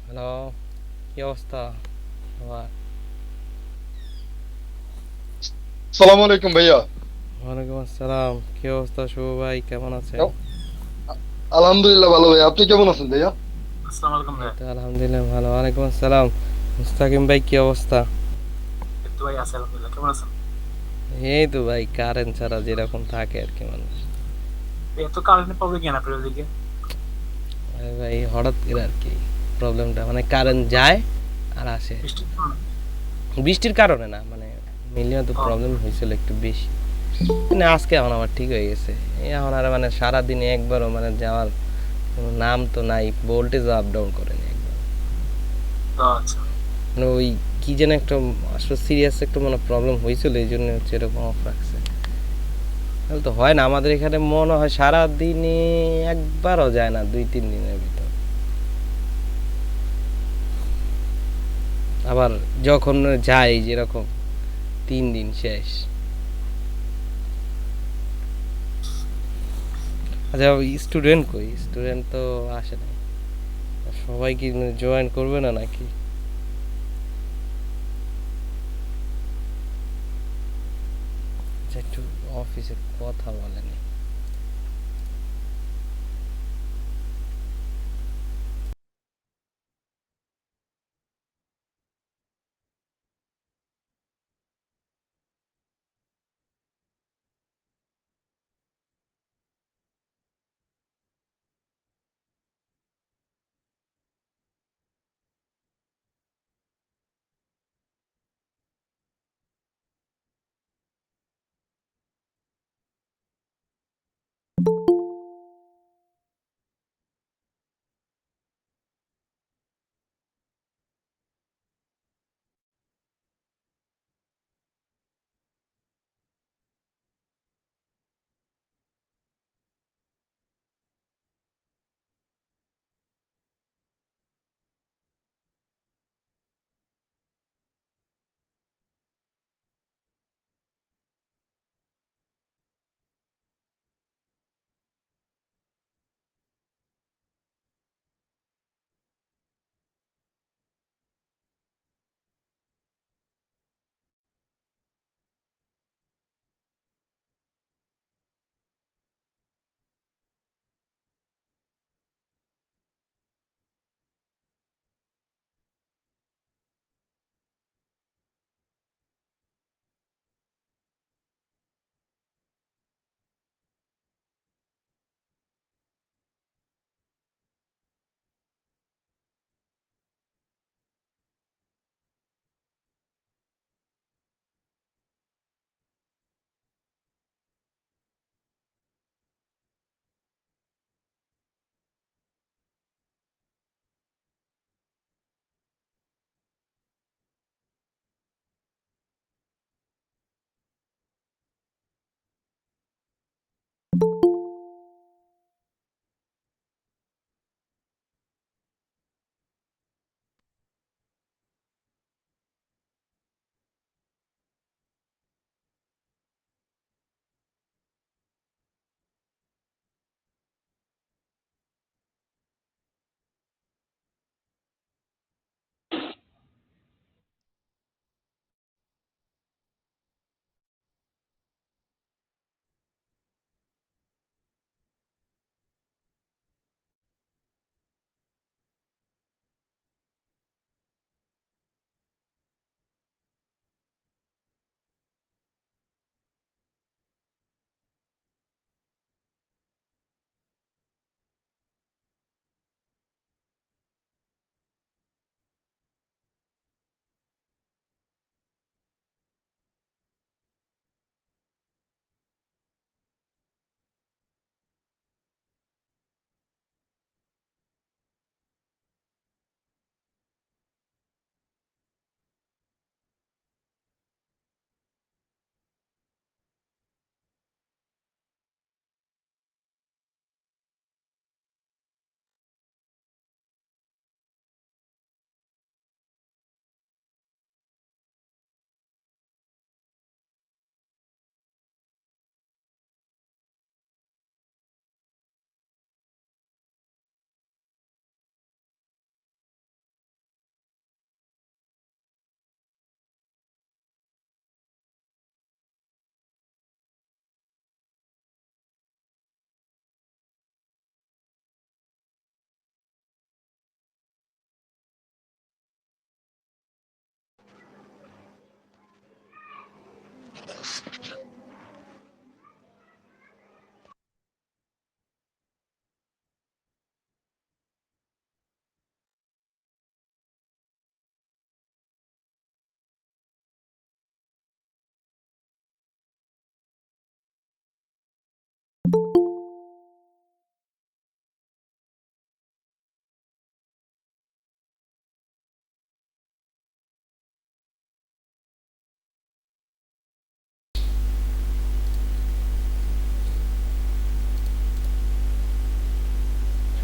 Hello, কি অবস্থা আমার? সালাম আলাইকুম ভাইয়া। ওয়ালাইকুম আসসালাম। কি অবস্থা শুভ ভাই, কেমন আছেন? কেম- আলহামদুলিল্লাহ ভালো ভাই, আপনি কেমন আছেন ভাইয়া? আসসালামু আলাইকুম এই ভাই। তো আলহামদুলিল্লাহ ভালো। ওয়ালাইকুম আসসালাম। মুস্তাকিম ভাই, কি অবস্থা? এই তো ভাই আছি আলহামদুলিল্লাহ। কেমন আছেন? এই তো ভাই, কারেন্ট ছাড়া যেরকম থাকে আর কি মানুষ। এত কারেন্টের প্রবলেম কেন আপনার ওদিকে? আরে ভাই, হঠাৎ করে আর কি প্রবলেমটা, মানে কারেন্ট যায় আর আসে। বৃষ্টির কারণে? বৃষ্টির কারণে না, মানে মিলিয়ে তো ও, প্রবলেম হয়েছিল একটু বেশি। মানে আজকে এখন আবার ঠিক হয়ে গেছে। এই এখন আর মানে সারাদিনে একবারও মানে যাওয়ার কোনো নাম তো নাই, ভোল্টেজ আপ ডাউন করেনি একবার। আচ্ছা। মানে ওই কি যেন একটা আসলে সিরিয়াস একটা মানে প্রবলেম হয়েছিল, এই জন্য হচ্ছে এরকম অফ রাখছে। তাহলে তো হয় না আমাদের এখানে, মনে হয় সারাদিনে একবারও যায় না 2-3 দিনের ভিতর। আবার যখন যায় যেরকম 3 দিন শেষ। আচ্ছা, স্টুডেন্ট কই? স্টুডেন্ট তো আসে না। সবাই কি জয়েন করবে না নাকি? আচ্ছা, একটু অফিসে কথা বলেনি।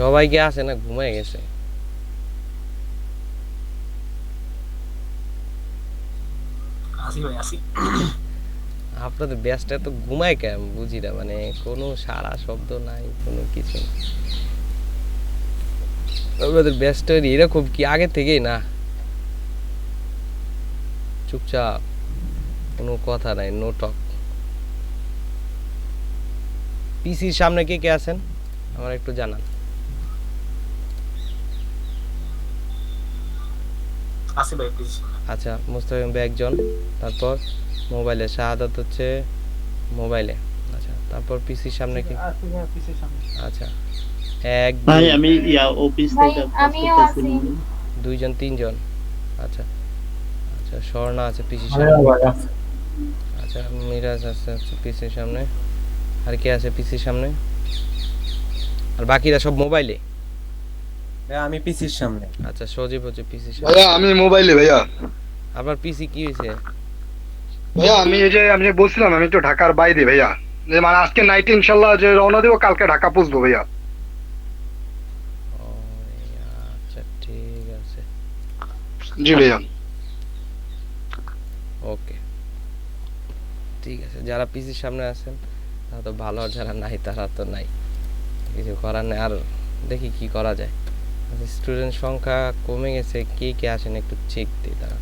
সবাই কি আছে না ঘুমায় গেছে? আসি ভাই আসি। আপনাদের ব্যাচটা তো ঘুমায় কেন বুঝি না, মানে কোনো সারা শব্দ নাই, কোনো কিছু না। আপনাদের ব্যাচটা এরকম কি আগে থেকেই না? চুপচাপ, কোনো কথা নাই, নো টক। পিসির সামনে কে কে আছেন আমার একটু জানান। আসি ভাই প্লিজ। আচ্ছা, মুস্তাকিম ভাই একজন, তারপর মোবাইলে শাহাদাত হচ্ছে মোবাইলে। আচ্ছা, তারপর পিসির সামনে কি? আচ্ছা, এক ভাই দুই আমি অফিস ভাই থেকে কাজ আমিও করতেছি। আছি। দুইজন তিনজন। আচ্ছা আচ্ছা, স্বর্ণা আছে পিসির হ্যাঁ সামনে। ভাই আছে। আচ্ছা, মিরাজ আছে পিসির সামনে। আর কে আছে পিসির সামনে? আর বাকিরা সব মোবাইলে। ভাইয়া আমি পিসির সামনে। আচ্ছা, সজীব হচ্ছে পিসির সামনে। ভাইয়া আমি মোবাইলে ভাইয়া। আপনার পিসি কি হয়েছে? ভাইয়া আমি এই যে আমি যে বলছিলাম আমি একটু ঢাকার বাইরে ভাইয়া, যে মানে আজকে নাইটে ইনশাল্লাহ যে রওনা দেবো, কালকে ঢাকা পৌঁছবো ভাইয়া। ও, আচ্ছা ঠিক আছে, জি ভাইয়া। ওকে ঠিক আছে। যারা পিসির সামনে আছেন তারা তো ভালো, আর যারা নাই তারা তো নাই, কিছু করার নেই। আর দেখি কি করা যায়। স্টুডেন্ট সংখ্যা কমে গেছে, কে কে আসেন একটু চেক দিই তারা।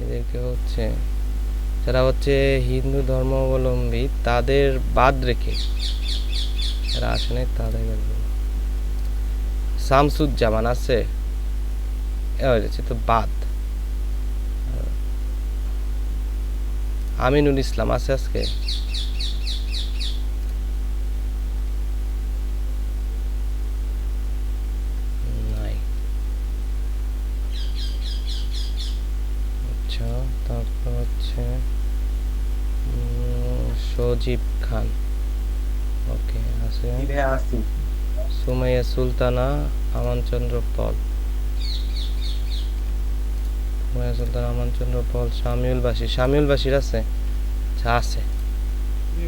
এদেরকে হচ্ছে যারা হচ্ছে হিন্দু ধর্মাবলম্বী তাদের বাদ রেখে যারা আসে নাই তাদের শামসুজ্জামান আছে, তো বাদ। আমিনুল ইসলাম আছে আজকে? নাই। আচ্ছা, তারপর হচ্ছে সজীব খান, ওকে আছে। ভাইয়া আসি। সুমাইয়া সুলতানা, আমানচন্দ্র পল, সুমাইয়া সুলতানা, আমানচন্দ্র পল, শামিউল বাসির আছে? আচ্ছা আছে।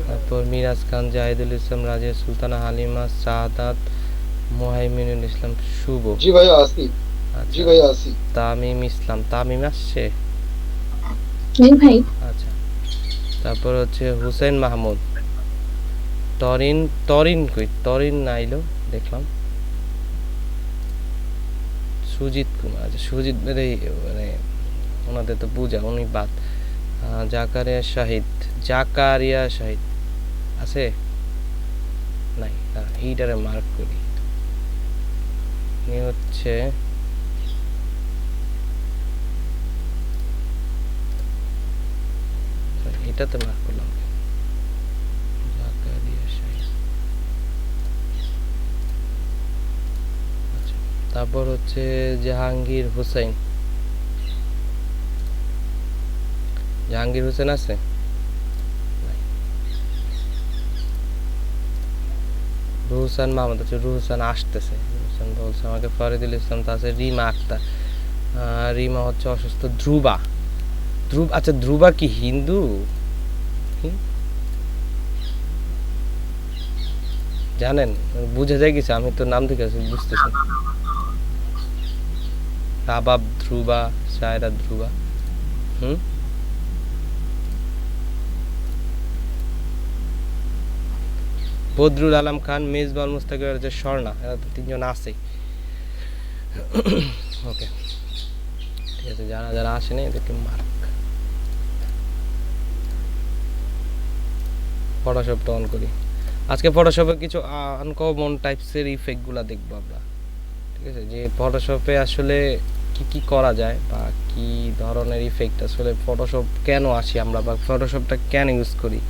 তারপর মিরাজ খান, জাহিদুল ইসলাম, রাজিয়া সুলতানা, হালিমা, সাদাত, মোহাইমিনুল ইসলাম, শুভ। জি ভাইয়া আছি। জি আচ্ছা, ভাইয়া আছি। তামিম ইসলাম, তামিম আসছে? জি ভাই। আচ্ছা, তারপর হচ্ছে হুসেন মাহমুদ, তরিন, তরিন কই? তরিন না আইলো দেখলাম। সুজিত কুমার, আচ্ছা সুজিত বেদে মানে ওনাদের তো পূজা, উনি বাদ। জাকারিয়া শাহিদ, জাকারিয়া শাহিদ আছে? নাই, এইটারে মার্ক করি। ইনি হচ্ছে এটাতে মার্ক করলাম। জাকারিয়া শাহিদ। আচ্ছা, তারপর হচ্ছে জাহাঙ্গীর হোসেন, জাহাঙ্গীর হোসেন আছে? নাই। রুহসান মাহমুদ আছে, রুহসান আসতেছে, রুহসান বলছে আমাকে। ফরিদুল ইসলাম তো আছে। রিমা আক্তার, রিমা হচ্ছে অসুস্থ। ধ্রুবা, আচ্ছা ধ্রুবা কি হিন্দু? কি জানেন, বুঝে যায় কিছু? আমি তো নাম দেখে বুঝতেছি না। রাবাব ধ্রুবা, সায়রা ধ্রুবা। হুম, বদরুল আলম খান, মেজবাল মুস্তাকিম, হচ্ছে স্বর্ণা। এরা তো তিনজন আছে। ওকে ঠিক আছে, যারা যারা আসেনি এদেরকে মার্ক। ফটোশপটা অন করি। আজকে ফটোশপে কিছু আনকমন টাইপসের ইফেক্টগুলো দেখবো আমরা, ঠিক আছে? যে ফটোশপে আসলে কি কি করা যায় বা কি ধরনের ইফেক্ট আসলে ফটোশপ কেন আসি আমরা, বা ফটোশপটা কেন ইউজ করি।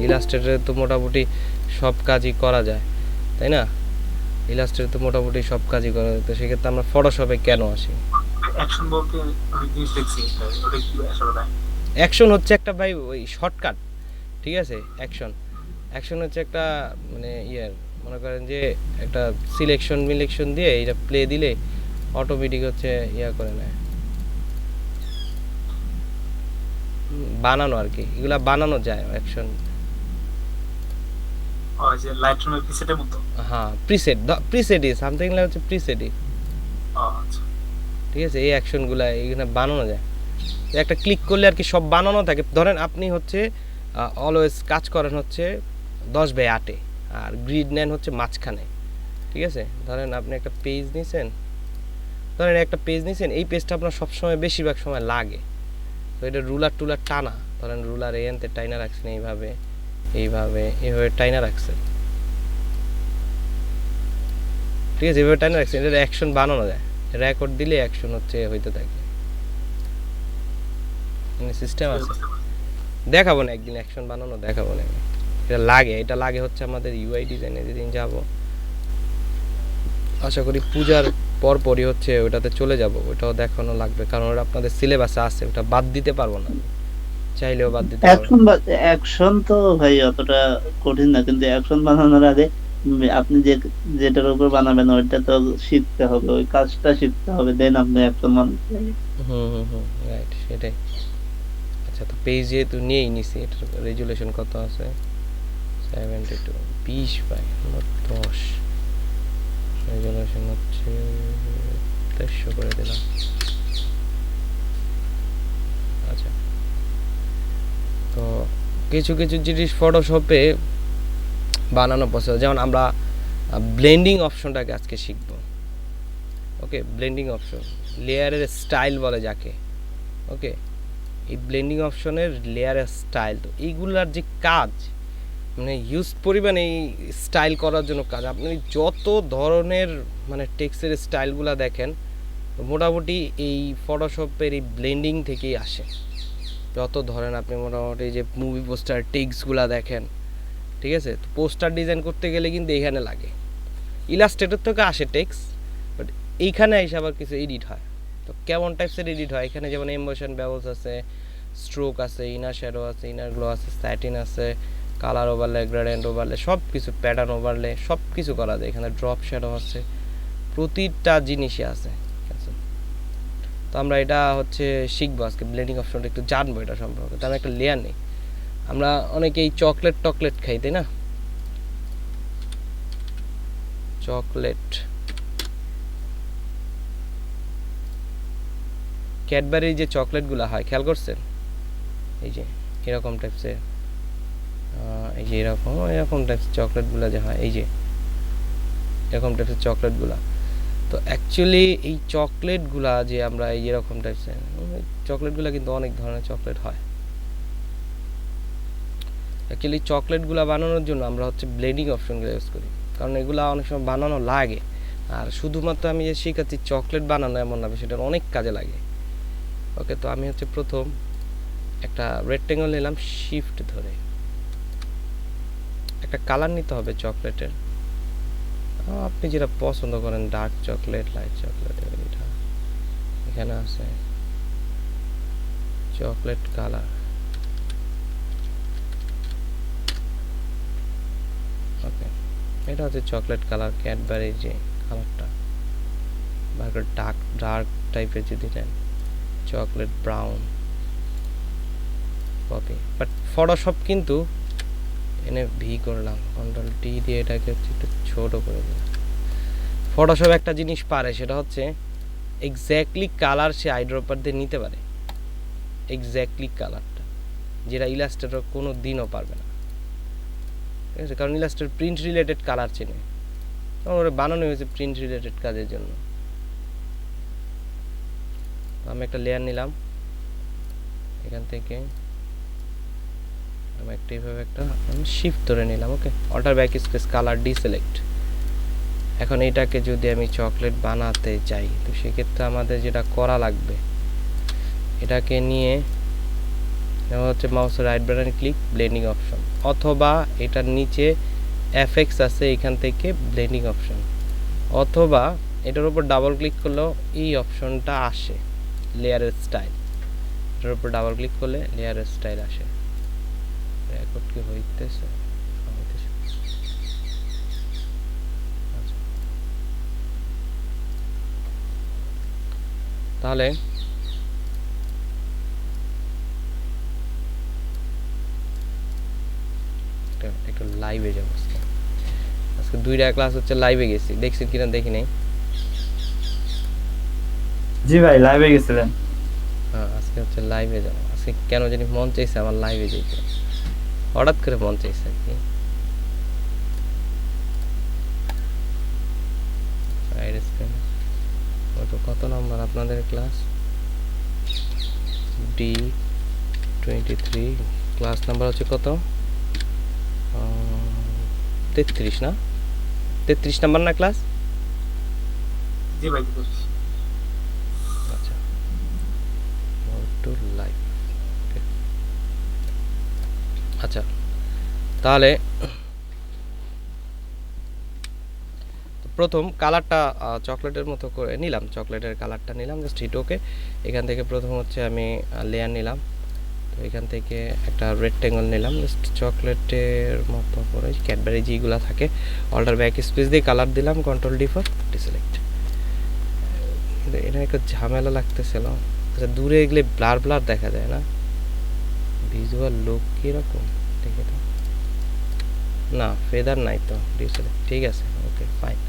ইলাস্ট্রেটরে তো মোটামুটি সব কাজই করা যায়, তাই না? ইলাস্ট্রেটরে তো মোটামুটি সব কাজই করা যায়, তো সেক্ষেত্রে আমরা ফটোশপে কেন আসি? অ্যাকশন বলতে আমি জিনিস দেখছি, ওটা কি আসলে ভাই? অ্যাকশন হচ্ছে একটা ভাই ওই শর্টকাট, ঠিক আছে? অ্যাকশন হচ্ছে একটা মানে মনে করেন যে একটা সিলেকশন দিয়ে এটা প্লে দিলে অটোমেটিক হচ্ছে করে নেয়, বানানো আর কি। এগুলা বানানো যায় অ্যাকশন। ওই যে লাইট রুমের পিসেটের মতো। হ্যাঁ প্রিসেটই সামথিং লাইক হচ্ছে প্রিসেটই, আচ্ছা ঠিক আছে। এই অ্যাকশনগুলো এখানে বানানো যায়, তো একটা ক্লিক করলে আর কি সব বানানো থাকে। ধরেন আপনি হচ্ছে অলওয়েজ কাজ করেন হচ্ছে 10/8-এ, আর গ্রিড নেন হচ্ছে মাঝখানে, ঠিক আছে। ধরেন আপনি একটা পেজ নিছেন, এই পেজটা আপনার সবসময় বেশিরভাগ সময় লাগে, তো এটা রুলার টুলার টানা, ধরেন রুলার এনতে টাইনা রাখছেন এইভাবে এইভাবে টাইনা রাখছেন, ঠিক আছে, এইভাবে টাইনা রাখছেন, এটা অ্যাকশন বানানো যায়, রেকর্ড দিলে অ্যাকশন হচ্ছে হইতে থাকে, সিস্টেম আছে। দেখাবো না একদিন অ্যাকশন বানানো, দেখাবো না। এটা লাগে হচ্ছে আমাদের ইউআই ডিজাইনে যেদিন যাব, আশা করি পূজার পরপরই হচ্ছে ওটাতে চলে যাব, ওটাও দেখানো লাগবে, কারণ ওটা আপনাদের সিলেবাসে আছে, ওটা বাদ দিতে পারবো না, চাইলেও বাদ দিতে পারবো না। অ্যাকশন তো ভাই অতটা কঠিন না, কিন্তু অ্যাকশন বানানোর আগে আপনি যেটার উপর বানাবেন ওইটা তো শিখতে হবে, ওই কাজটা শিখতে হবে, দেন আপনি অ্যাকশন বানাতে পারবেন। রাইট, সেটাই। আচ্ছা, তো পেজ যেহেতু নিয়েই নিছি, এটার রেজুলেশন কত আছে? 72, 20/10, রেজুলেশন হচ্ছে 1300 করে দিলাম। আচ্ছা, তো কিছু কিছু জিনিস ফটোশপে বানানো পছন্দ, যেমন আমরা ব্লেন্ডিং অপশনটাকে আজকে শিখব। ওকে, ব্লেন্ডিং অপশন, লেয়ারের স্টাইল বলে যাকে। ওকে, এই ব্লেন্ডিং অপশনের লেয়ারের স্টাইল, তো এইগুলার যে কাজ, মানে ইউজ পরিমাণ এই স্টাইল করার জন্য কাজ, আপনি যত ধরনের মানে টেক্সটের স্টাইলগুলো দেখেন মোটামুটি এই ফটোশপের এই ব্লেন্ডিং থেকেই আসে। যত ধরেন আপনি মোটামুটি যে মুভি পোস্টার টেক্সটগুলো দেখেন, ঠিক আছে, তো পোস্টার ডিজাইন করতে গেলে কিন্তু এইখানে লাগে, ইলাস্ট্রেটর থেকে আসে টেক্সট, বাট এইখানে এসে আবার কিছু এডিট হয়। তো কেমন টাইপসের এডিট হয় এখানে, যেমন এমোশন বেবলস আছে, স্ট্রোক আছে, ইনার শ্যাডো আছে, ইনার গ্লো আছে, স্যাটিন আছে, কালার ওভারলে, গ্রেডিয়েন্ট ওভারলে, সব কিছু, প্যাটার্ন ওভারলে, সব কিছু করা যায়। এখানে ড্রপ শ্যাডো আছে, প্রতিটা জিনিসই আছে, ঠিক আছে। তো আমরা এটা হচ্ছে শিখবো আজকে, ব্লেন্ডিং অপশনটা একটু জানবো এটা সম্পর্কে। তো আমি একটা লেয়ার নেই, আমরা অনেকেই চকলেট খাই, তাই না? চকলেট, ক্যাডবেরির যে চকলেটগুলো হয় খেয়াল করছেন, এই যে এরকম টাইপসের, এই যে এরকম টাইপস চকলেটগুলো যে হয়, এই যে এরকম টাইপসের চকলেটগুলা। তো অ্যাকচুয়ালি এই চকলেটগুলা যে আমরা এই এরকম টাইপসের চকলেটগুলা, কিন্তু অনেক ধরনের চকলেট হয়। অ্যাকচুয়ালি চকলেটগুলা বানানোর জন্য আমরা হচ্ছে ব্লেন্ডিং অপশনগুলো ইউজ করি, কারণ এগুলা অনেক সময় বানানো লাগে। আর শুধুমাত্র আমি যে শিখাচ্ছি চকলেট বানানো এমন না, সেটার অনেক কাজে লাগে। ওকে, তো আমি হচ্ছে প্রথম একটা রেক্টেঙ্গল নিলাম, শিফট ধরে একটা কালার নিতে হবে চকলেটের, আপনি যেটা পছন্দ করেন, ডার্ক চকলেট, লাইট চকলেট, এটা এখানে আছে চকলেট কালার। ওকে, এটা হচ্ছে চকলেট কালার, ক্যাডবেরির যে কালারটা, বা ডার্ক টাইপের যদি নেন, chocolate brown copy. But Photoshop কিন্তু এনে ভি করলাম, কন্ট্রোল টি দিয়ে এটাকে হচ্ছে একটু ছোট করে দিলাম। ফটোশপ একটা জিনিস পারে, সেটা হচ্ছে এক্স্যাক্টলি কালার সে আইড্রপার দিয়ে নিতে পারে, এক্স্যাক্টলি কালারটা, যেটা ইলাস্ট্রেটর কোনো দিনও পারবে না, ঠিক আছে। কারণ ইলাস্ট্রেটর প্রিন্ট রিলেটেড কালার চেনে, কারণ ওরা বানানো হয়েছে প্রিন্ট রিলেটেড কাজের জন্য। আমি একটা লেয়ার নিলাম, এখান থেকে আমি একটা এইভাবে একটা শিফট ধরে নিলাম। Okay, alter back space, colour deselect. এখন এটাকে যদি আমি চকলেট বানাতে চাই, তো সেক্ষেত্রে আমাদের যেটা করা লাগবে, এটাকে নিয়ে হচ্ছে মাউসের right button click, blending option, অথবা এটার নিচে এফএক্স আছে, এখান থেকে ব্লেন্ডিং অপশন, অথবা এটার উপর ডাবল ক্লিক করলেও এই অপশনটা আসে, লেয়ারের স্টাইল। এটার উপর ডাবল ক্লিক করলে লেয়ারের স্টাইল আসে। রেকর্ড কি হইতেছে? তাহলে একটু লাইভে যাবো। আজকে 2টা ক্লাস হচ্ছে লাইভে গেছি, দেখছেন কিনা দেখি নাই। জি ভাই লাইভে গেছিলেন। হ্যাঁ, আজকে হচ্ছে লাইভে যাবো। আজকে কেন জানি মন চাইছে আমার লাইভে যেতে, হঠাৎ করে মন চাইছে আর কি। সাইড স্ক্রিন কত নাম্বার আপনাদের ক্লাস? D23 ক্লাস নাম্বার হচ্ছে কত? 33 না? 33 নাম্বার না ক্লাস? জি ভাই দেখছি। আচ্ছা, টু লাইভ। আচ্ছা, তাহলে প্রথম কালারটা চকলেটের মতো করে নিলাম, চকলেটের কালারটা নিলাম জাস্ট হিট ওকে। এখান থেকে প্রথম হচ্ছে আমি লেয়ার নিলাম, তো এখান থেকে একটা রেক্টেঙ্গল নিলাম জাস্ট চকলেটের মতো করে, ক্যাডবেরি যেগুলো থাকে অল্টার ব্যাক স্পেস দিয়ে কালার দিলাম, কন্ট্রোল ডি ফর ডিসিলেক্ট। কিন্তু এটা একটু ঝামেলা লাগতেছিল। আচ্ছা, দূরে এগুলো ব্লার ব্লার দেখা যায় না, ভিজুয়াল লুক কীরকম দেখে তো না, ফেদার নাই তো ডিসিলেক্ট, ঠিক আছে ওকে ফাইন।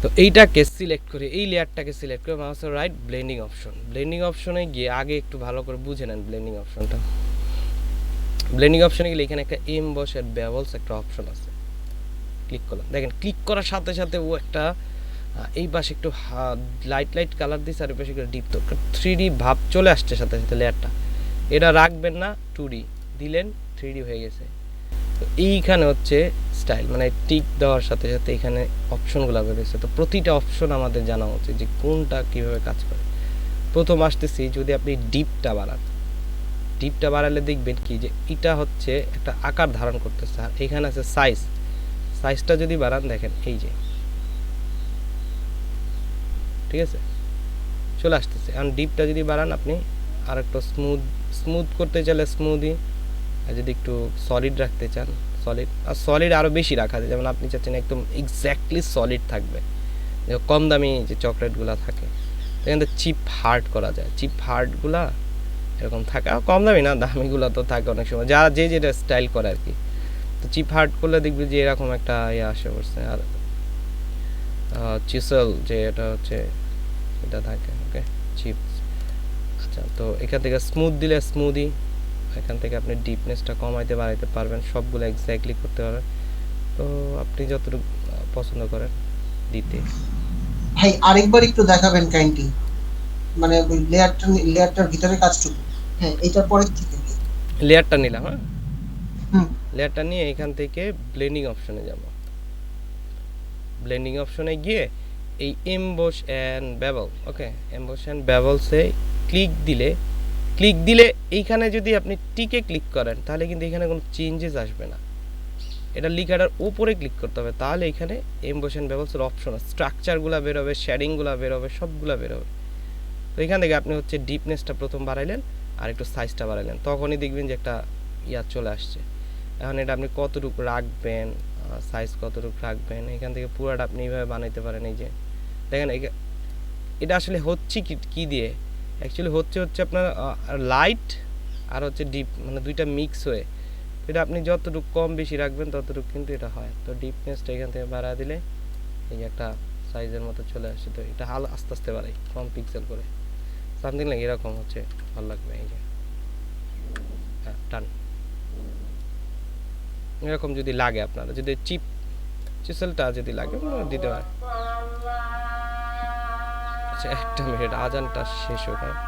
তো এইটাকে সিলেক্ট করে এই লেয়ারটাকে সিলেক্ট করে মাউসের রাইট ব্লেন্ডিং অপশন, ব্লেন্ডিং অপশনে গিয়ে আগে একটু ভালো করে বুঝে নেন ব্লেন্ডিং অপশনটা। ব্লেন্ডিং অপশনে গেলে এখানে একটা এমবস এর বেভেলস একটা অপশন আছে, ক্লিক করলাম, দেখেন ক্লিক করার সাথে সাথে ও একটা এই পাশে একটু লাইট লাইট কালার দিচ্ছে আর এই পাশে একটু ডিপ, তো 3D ভাব চলে আসছে সাথে সাথে লেয়ারটা। এটা রাখবেন না, 2D দিলেন 3D হয়ে গেছে। তো এইখানে হচ্ছে স্টাইল, মানে টিক দেওয়ার সাথে সাথে এখানে অপশনগুলো বেরোচ্ছে, তো প্রতিটা অপশন আমাদের জানা উচিত যে কোনটা কীভাবে কাজ করে। প্রথম আসতেছি, যদি আপনি ডিপটা বাড়ান, ডিপটা বাড়ালে দেখবেন কি যে এটা হচ্ছে একটা আকার ধারণ করতেছে, আর এখানে আছে সাইজ, সাইজটা যদি বাড়ান দেখেন এই যে, ঠিক আছে চলে আসতেছে। এখন ডিপটা যদি বাড়ান আপনি আর একটু স্মুথ করতে চাইলে স্মুথই, আর যদি একটু সলিড রাখতে চান সলিড, আর সলিড আরও বেশি রাখা যায়, যেমন আপনি চাচ্ছেন একদম এক্স্যাক্টলি সলিড থাকবে, কম দামি যে চকলেটগুলো থাকে এখান থেকে চিপ হার্ড করা যায়, চিপ হার্ডগুলা এরকম থাকে, আর কম দামি না দামিগুলো তো থাকে অনেক সময়, যারা যে যেটা স্টাইল করে আর কি। তো চিপ হার্ড করলে দেখবি যে এরকম একটা ইয়ে আসে পড়ছে। আর চিসেল যে এটা হচ্ছে এটা থাকে, ওকে চিপ। আচ্ছা, তো এখান থেকে স্মুথ দিলে স্মুদি, এখান থেকে আপনি ডিপনেসটা কমাইতে বাড়াইতে পারবেন, সবগুলো এক্স্যাক্টলি করতে পারবেন। তো আপনি যতটুকু পছন্দ করেন দিতে। ভাই আরেকবার একটু দেখাবেন কাইন্ডলি, মানে ওই লেয়ারটার ভিতরে কাজটুকু। হ্যাঁ, এটার পরের থেকে। লেয়ারটা নিলাম, হ্যাঁ হুম। লেয়ারটা নিয়ে এখান থেকে ব্লেন্ডিং অপশনে যাব, ব্লেন্ডিং অপশনে গিয়ে এই emboss and bevel, okay emboss and বেভেলসে ক্লিক দিলে এইখানে যদি আপনি টিকে ক্লিক করেন তাহলে কিন্তু এখানে কোনো চেঞ্জেস আসবে না, এটা লিখাটার উপরে ক্লিক করতে হবে, তাহলে এখানে এমবস অ্যান্ড বেভেলসের অপশন আছে, স্ট্রাকচারগুলো বেরোবে, শেডিংগুলো বেরোবে, সবগুলো বেরোবে। তো এখান থেকে আপনি হচ্ছে ডিপনেসটা প্রথম বাড়াইলেন আর একটু সাইজটা বাড়াইলেন, তখনই দেখবেন যে একটা ইয়া চলে আসছে। এখন এটা আপনি কতটুকু রাখবেন, সাইজ কতটুকু রাখবেন, এখান থেকে পুরোটা আপনি এইভাবে বানাইতে পারেন। এই যে দেখেন এটা আসলে হচ্ছে কি দিয়ে, অ্যাকচুয়ালি হচ্ছে আপনার লাইট আর হচ্ছে ডিপ, মানে দুইটা মিক্স হয়ে, এটা আপনি যতটুকু কম বেশি রাখবেন ততটুকু কিন্তু এটা হয়। তো ডিপনেসটা এখান থেকে বাড়া দিলে এই যে একটা সাইজের মতো চলে আসছে। তো এটা আস্তে আস্তে বাড়াই কম পিক্সেল করে, সামথিং লাইক এরকম হচ্ছে, ভালো লাগবে। এই যে হ্যাঁ টান, এরকম যদি লাগে আপনারা, যদি চিসেলটা যদি লাগে দিতে পারে। আচ্ছা, একটা মিনিট, আজানটা শেষ হোক। হ্যাঁ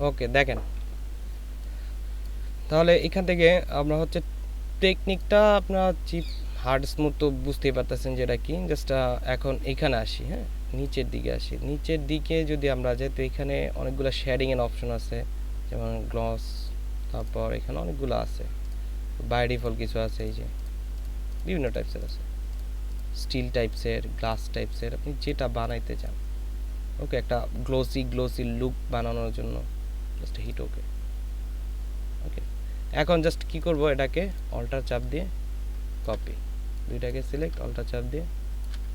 ওকে দেখেন, তাহলে এখান থেকে আমরা হচ্ছে টেকনিকটা আপনার চিপ হার্ড স্মুথ তো বুঝতেই পারতেছেন যেটা কি। জাস্ট এখন এখানে আসি, হ্যাঁ নিচের দিকে আসি। নিচের দিকে যদি আমরা যাই তো এখানে অনেকগুলো শেডিং এর অপশন আছে, যেমন গ্লস, তারপর এখানে অনেকগুলো আছে, বাই ডিফল্ট কিছু আছে, এই যে বিভিন্ন টাইপসের আছে, স্টিল টাইপসের, গ্লাস টাইপসের, আপনি যেটা বানাইতে চান। ওকে, একটা গ্লোসি লুক বানানোর জন্য জাস্ট হিট ওকে। ওকে, এখন জাস্ট কি করব, এটাকে অল্টার চাপ দিয়ে কপি, দুইটাকে সিলেক্ট অল্টার চাপ দিয়ে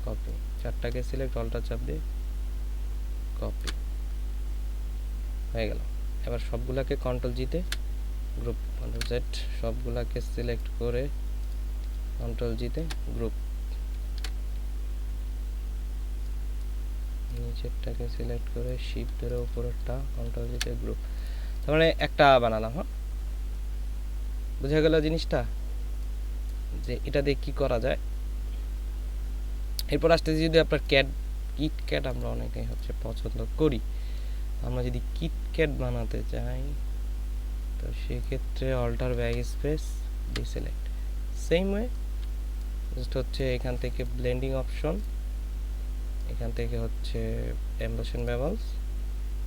কপি, চারটাকে সিলেক্ট অল্টার চাপ দিয়ে কপি, হয়ে গেল। এবার সবগুলাকে কন্ট্রোল জিতে গ্রুপ, কন্ট্রোল জেড, সবগুলাকে সিলেক্ট করে কন্ট্রোল জিতে গ্রুপ, নিচেরটাকে সিলেক্ট করে শিফট ধরে উপরেরটা কন্ট্রোল জিতে গ্রুপ। তার মানে একটা বানালাম। হ্যাঁ, বুঝা গেল জিনিসটা, যে এটা দিয়ে কি করা যায়। এরপর আসতে যদি আপনার কিটক্যাট আমরা অনেকেই হচ্ছে পছন্দ করি, আমরা যদি কিটক্যাট বানাতে চাই তো সেক্ষেত্রে alter back space deselect, same way just হচ্ছে এখান থেকে ব্লেন্ডিং অপশন, এখান থেকে হচ্ছে এমবেশন বেভেলস,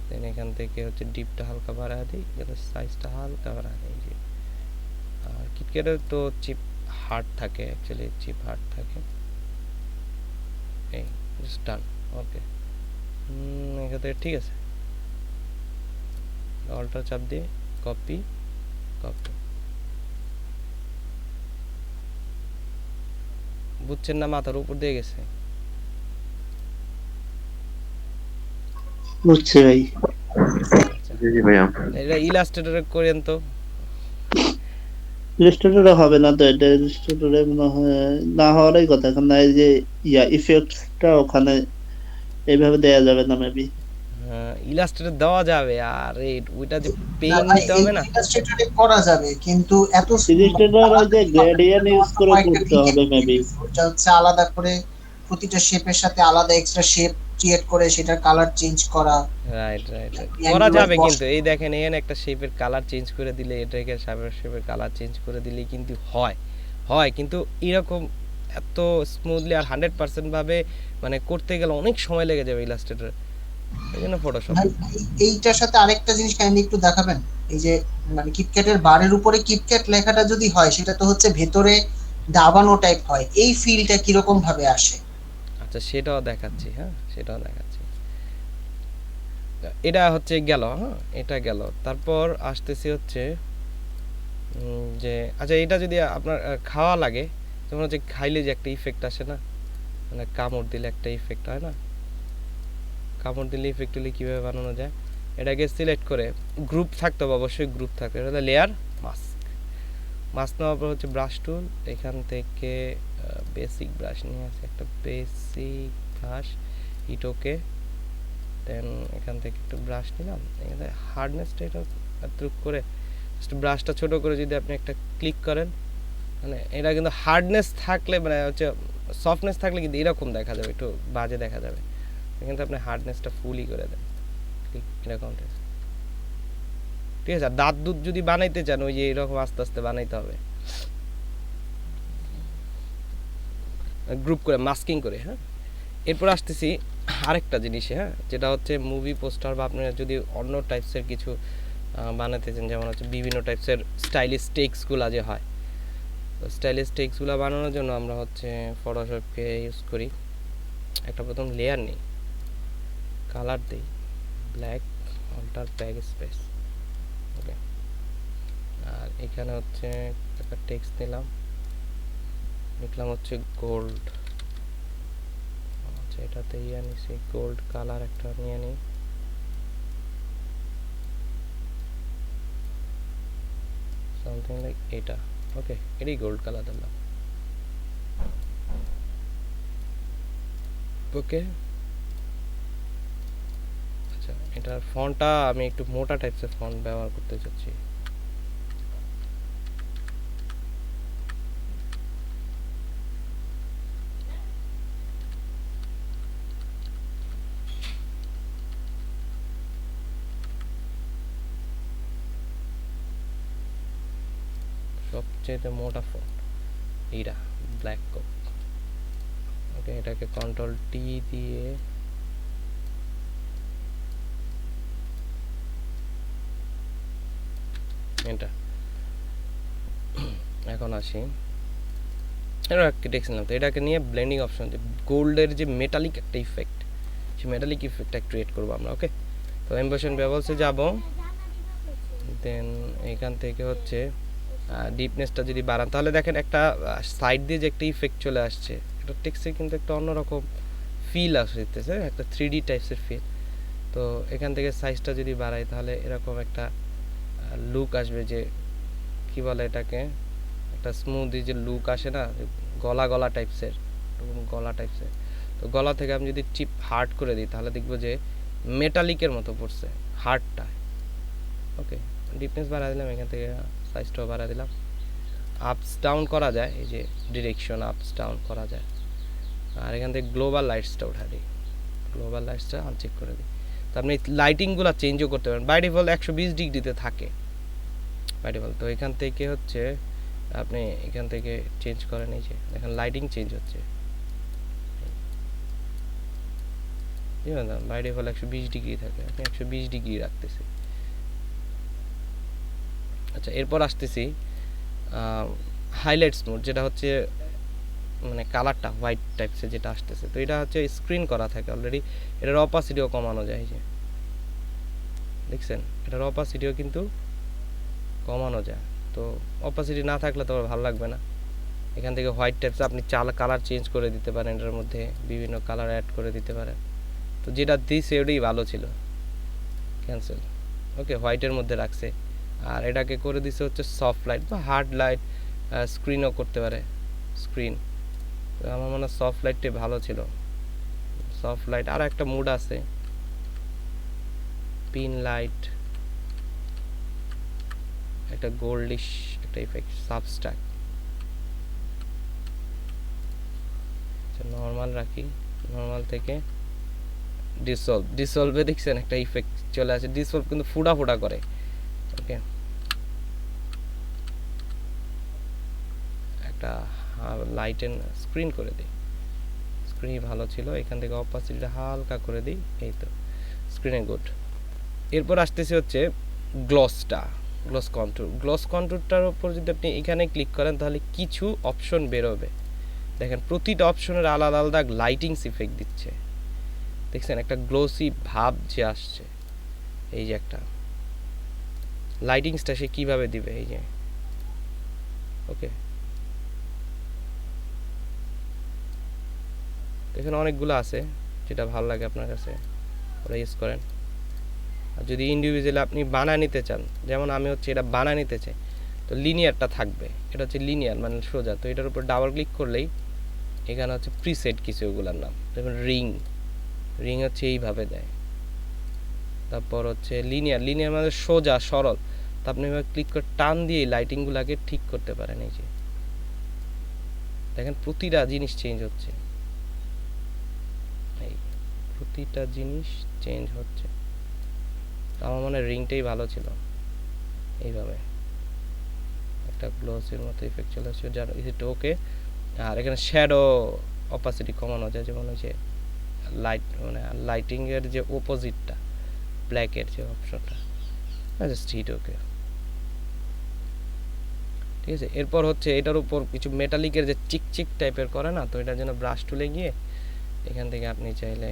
দেন এখান থেকে হচ্ছে ডিপটা হালকা বাড়ায় দিই, যাতে সাইজটা হালকা বাড়ায় দিই। যে আর কিটক্যাটের তো চিপ হার্ড থাকে, অ্যাকচুয়ালি চিপ হার্ড থাকে। এই জাস্ট ডান, ওকে, এখান থেকে ঠিক আছে। অল্টার চাপ দিয়ে কপি কপি, বুঝছেন না, মাথার উপর দিয়ে গেছে। বুঝছি ভাই। আচ্ছা, জি ভাইয়া। এটা ইলাস্ট্রেটরে করেন তো। ইলাস্ট্রেটরে হবে না তো, এটা ইলাস্ট্রেটরে মনে হয় না হওয়ারই কথা, কারণ এই যে ইফেক্টটা ওখানে এইভাবে দেয়া যাবে না মেবি। ইলাস্ট্রেটর দেওয়া যাবে, আর ওইটা যে না পেইন ভাই, নিতে হবে না। ইলাস্ট্রেটরে করা যাবে, কিন্তু এত ইলাস্ট্রেটর ওই যে গ্রেডিয়েন্ট ইউজ করে করতে হবে মেবি। ওটা হচ্ছে আলাদা করে প্রতিটা শেপের সাথে আলাদা এক্সট্রা শেপ ক্রিয়েট করে সেটার কালার চেঞ্জ করা। রাইট করা যাবে, কিন্তু এই দেখেন এখানে একটা শেপের কালার চেঞ্জ করে দিলে, এটাকে শেপের কালার চেঞ্জ করে দিলে কিন্তু হয় কিন্তু এরকম এত স্মুথলি আর 100% ভাবে মানে করতে গেলে অনেক সময় লেগে যাবে ইলাস্ট্রেটর, এই জন্য ফটোশপ। ভাই, এইটার সাথে আরেকটা জিনিস কাইন্ডলি একটু দেখাবেন। এই যে মানে কিটক্যাটের বারের উপরে কিটক্যাট লেখাটা যদি হয়, সেটা তো হচ্ছে ভেতরে দাবানো টাইপ হয়, এই ফিলটা কিরকম ভাবে আসে? আচ্ছা, সেটাও দেখাচ্ছি। হ্যাঁ, সেটাও দেখাচ্ছি। এটা হচ্ছে গেল, হ্যাঁ এটা গেল। তারপর আসতেছি হচ্ছে যে আচ্ছা, এটা যদি আপনার খাওয়া লাগে, যেমন হচ্ছে খাইলে যে একটা ইফেক্ট আসে না, মানে কামড় দিলে একটা ইফেক্ট হয় না, কামড় দিলে ইফেক্ট হলে কীভাবে বানানো যায়, এটাকে সিলেক্ট করে গ্রুপ থাকতে হবে, অবশ্যই গ্রুপ থাকতে হবে। এটা লেয়ার মাস্ক নেওয়ার পর হচ্ছে ব্রাশ টুল, এখান থেকে বেসিক ব্রাশ নিয়ে আসে, একটা বেসিক ব্রাশ ইটোকে, দেন এখান থেকে একটু ব্রাশ নিলাম, এখানে হার্ডনেসটা এটা এতটুকু করে ব্রাশটা ছোট করে যদি আপনি একটা ক্লিক করেন, মানে এটা কিন্তু হার্ডনেস থাকলে মানে হচ্ছে সফটনেস থাকলে কিন্তু এরকম দেখা যাবে, একটু বাজে দেখা যাবে, কিন্তু আপনি হার্ডনেসটা ফুলই করে দেন, ক্লিক এরকম, ঠিক আছে। আর দাঁত দুধ যদি বানাইতে চান, ওই যে এরকম আস্তে আস্তে বানাইতে হবে, গ্রুপ করে মাস্কিং করে। হ্যাঁ, এরপর আসতেছি আরেকটা জিনিসে, হ্যাঁ যেটা হচ্ছে মুভি পোস্টার বা আপনারা যদি অন্য টাইপসের কিছু বানাতে চান, যেমন হচ্ছে বিভিন্ন টাইপসের স্টাইলিশ টেক্সটগুলো যে হয়, তো স্টাইলিশ টেক্সটগুলো বানানোর জন্য আমরা হচ্ছে ফটোশপকে ইউজ করি। একটা প্রথম লেয়ার নিই, কালার দিই ব্ল্যাক, অল্টার ব্যাক স্পেস, ওকে। আর এখানে হচ্ছে একটা টেক্সট নিলাম, লিখলাম হচ্ছে গোল্ড, আচ্ছা এটাতে নিছি গোল্ড কালার একটা নিয়ে নিই, সামথিং লাইক এটা, ওকে, এটাই গোল্ড কালার দিলাম, ওকে। আচ্ছা, এটার ফন্টটা আমি একটু মোটা টাইপসের ফন্ট ব্যবহার করতে চাচ্ছি, সবচেয়ে মোটা ফন্ট এইটা ব্ল্যাক কক। ওকে, এটাকে কন্ট্রোল টি দিয়ে এটা এখন আসি, এটা দেখছিলাম তো, এটাকে নিয়ে ব্লেন্ডিং অপশন যে গোল্ডের যে মেটালিক একটা ইফেক্ট, সেই মেটালিক ইফেক্টটা ক্রিয়েট করবো আমরা। ওকে, তো এমবেশন বেভেলসে যাব, দেন এখান থেকে হচ্ছে ডিপনেসটা যদি বাড়ান তাহলে দেখেন একটা সাইড দিয়ে যে একটা ইফেক্ট চলে আসছে, এটা টেক্সটে কিন্তু একটা অন্যরকম ফিল আসতেছে, একটা 3D টাইপসের ফিল। তো এখান থেকে সাইজটা যদি বাড়াই তাহলে এরকম একটা লুক আসবে, যে কি বলে এটাকে, একটা স্মুদি যে লুক আসে না, গলা গলা টাইপসের, গলা টাইপসের। তো গলা থেকে আমি যদি চিপ হার্ড করে দিই তাহলে দেখবো যে মেটালিকের মতো পড়ছে হার্ডটা। ওকে, ডিপনেস বাড়া দিলাম, এখান থেকে সাইজটাও বাড়া দিলাম, আপস ডাউন করা যায়, এই যে ডিরেকশন আপস ডাউন করা যায়। আর এখান থেকে গ্লোবাল লাইটসটা উঠা দিই, গ্লোবাল লাইটসটা আনচেক করে দিই। তো আপনি লাইটিংগুলো চেঞ্জও করতে পারেন, বাই ডিফল্ট 120 ডিগ্রিতে থাকে বাই ডিফল্ট। তো এখান থেকে হচ্ছে আপনি এখান থেকে চেঞ্জ করেন, এই যে দেখেন লাইটিং চেঞ্জ হচ্ছে, বাই ডিফল্ট 120 ডিগ্রি থাকে, আমি 120 ডিগ্রি রাখতেছি। আচ্ছা, এরপর আসতেছি হাইলাইটস মোড, যেটা হচ্ছে মানে কালারটা হোয়াইট টাইপসের যেটা আসতেছে। তো এটা হচ্ছে স্ক্রিন করা থাকে অলরেডি, এটার অপাসিটিও কমানো যায়, এই যে দেখছেন এটার অপাসিটিও কিন্তু কমানো যায়। তো অপাসিটি না থাকলে তো ভালো লাগবে না। এখান থেকে হোয়াইট টাইপস আপনি কালার চেঞ্জ করে দিতে পারেন, এটার মধ্যে বিভিন্ন কালার অ্যাড করে দিতে পারেন। তো যেটা দিয়েছে ওটাই ভালো ছিল, ক্যান্সেল। ওকে, হোয়াইটের মধ্যে রাখছে, আর এটাকে করে দিছে হচ্ছে সফট লাইট বা হার্ড লাইট, স্ক্রিনও করতে পারে, স্ক্রিন। তো আমার মনে হয় সফট লাইটটাই ভালো ছিল, সফট লাইট। আর একটা মুড আছে পিন লাইট, একটা গোল্ডিশ একটা ইফেক্ট, সাবস্ট্রাক্ট। নর্মাল রাখি, নর্মাল থেকে ডিসলভে দেখছেন একটা ইফেক্ট চলে আসে, ডিসলভ কিন্তু ফুটা ফুটা করে। ওকে, একটা লাইট এন্ড স্ক্রিন করে দিই, স্ক্রিন ভালো ছিল। এখান থেকে অপাসিটিটা হালকা করে দিই, এই তো স্ক্রিনে গুড। এরপর আসতেছে হচ্ছে গ্লসটা, গ্লস কন্ট্রোল। গ্লস কন্ট্রোলটার উপর যদি আপনি এখানে ক্লিক করেন তাহলে কিছু অপশন বেরোবে, দেখেন প্রতিটা অপশনের আলাদা আলাদা লাইটিংস ইফেক্ট দিচ্ছে, দেখছেন একটা গ্লোসি ভাব যে আসছে। এই যে একটা লাইটিংসটা সে কিভাবে দিবে, এই যে ওকে, এখানে অনেকগুলো আছে, যেটা ভালো লাগে আপনার কাছে ওরা ইউজ করেন। আর যদি ইন্ডিভিজুয়ালি আপনি বানায় নিতে চান, যেমন আমি হচ্ছে এটা বানায় নিতে চাই, তো লিনিয়ারটা থাকবে, এটা হচ্ছে লিনিয়ার মানে সোজা। তো এটার উপর ডাবল ক্লিক করলেই এখানে হচ্ছে প্রিসেট কিছু ওগুলোর নাম, যেমন রিং, রিং হচ্ছে এইভাবে দেয়। তারপর হচ্ছে লিনিয়ার, লিনিয়ার মানে সোজা সরল। তো আপনি এভাবে ক্লিক করে টান দিয়ে লাইটিংগুলোকে ঠিক করতে পারেন। এই যে দেখেন প্রতিটা জিনিস চেঞ্জ হচ্ছে, এই প্রতিটা জিনিস চেঞ্জ হচ্ছে। আমার মনে হয় রিংটাই ভালো ছিল, এইভাবে একটা গ্লোসের মতো ইফেক্ট চলে আসছে, যার এটা ওকে। আর এখানে শ্যাডো অপাসিটি কমানো যায়, যেমন ওই যে লাইট মানে লাইটিংয়ের যে অপোজিটটা ব্ল্যাকের যে অপশনটা, জাস্ট হিট ওকে, ঠিক আছে। এরপর হচ্ছে এটার উপর কিছু মেটালিকের যে চিকচিক টাইপের করে না, তো এটার জন্য ব্রাশ টুলে গিয়ে এখান থেকে আপনি চাইলে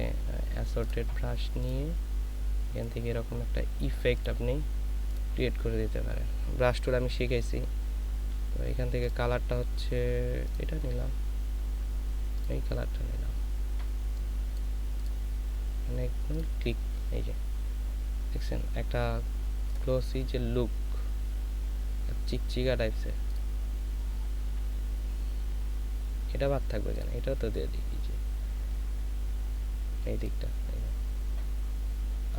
অ্যাসর্টেড ব্রাশ নিয়ে এখান থেকে এরকম একটা ইফেক্ট আপনি ক্রিয়েট করে দিতে পারেন। ব্রাশ টুল আমি শিখেছি, তো এখান থেকে কালারটা হচ্ছে এটা নিলাম, এই কালারটা নিলাম, ঠিক এই যে দেখছেন একটা গ্লোসি যে লুক, চিকচিকা টাইপসের। এটা বাদ থাকবে কেন, এটাও তো দিয়ে দিই, যে এই দিকটা,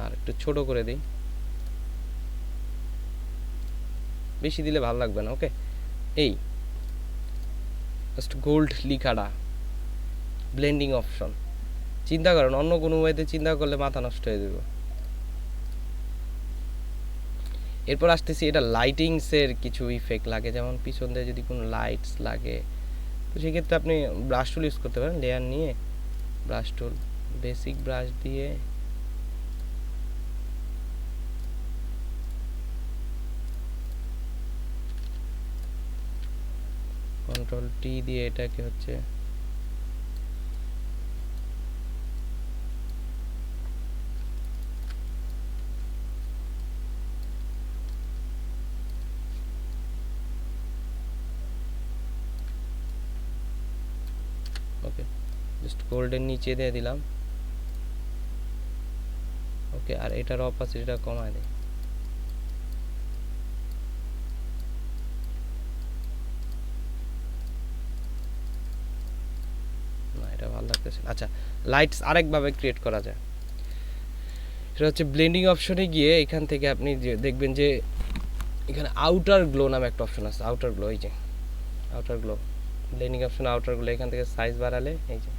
আর একটু ছোট করে দিই, বেশি দিলে ভালো লাগবে না। ওকে, এই জাস্ট গোল্ড লিখাটা ব্লেন্ডিং অপশন, চিন্তা করেন অন্য কোনো ওয়েতে চিন্তা করলে মাথা নষ্ট হয়ে যাবে। এরপর আসতেছি, এটা লাইটিংসের কিছু ইফেক্ট লাগে, যেমন পিছন দিয়ে যদি কোনো লাইটস লাগে, তো সেক্ষেত্রে আপনি ব্রাশ টুল ইউজ করতে পারেন। লেয়ার নিয়ে ব্রাশ টুল, বেসিক ব্রাশ দিয়ে কন্ট্রোল টি দিয়ে এটাকে হচ্ছে ওকে, জাস্ট গোল্ডের নিচে দিয়ে দিলাম। ওকে, আর এটার অপাসিটিটা কমায় দেয়। না, এটা ভালো লাগতেছে না। আচ্ছা, লাইটস আরেকভাবে ক্রিয়েট করা যায়, সেটা হচ্ছে ব্লেন্ডিং অপশনে গিয়ে এখান থেকে আপনি দেখবেন যে এখানে আউটার গ্লো নামে একটা অপশন আছে। আউটার গ্লো, এই যে outer glow, blending option outer glow, এখান থেকে সাইজ বাড়ালে এই যে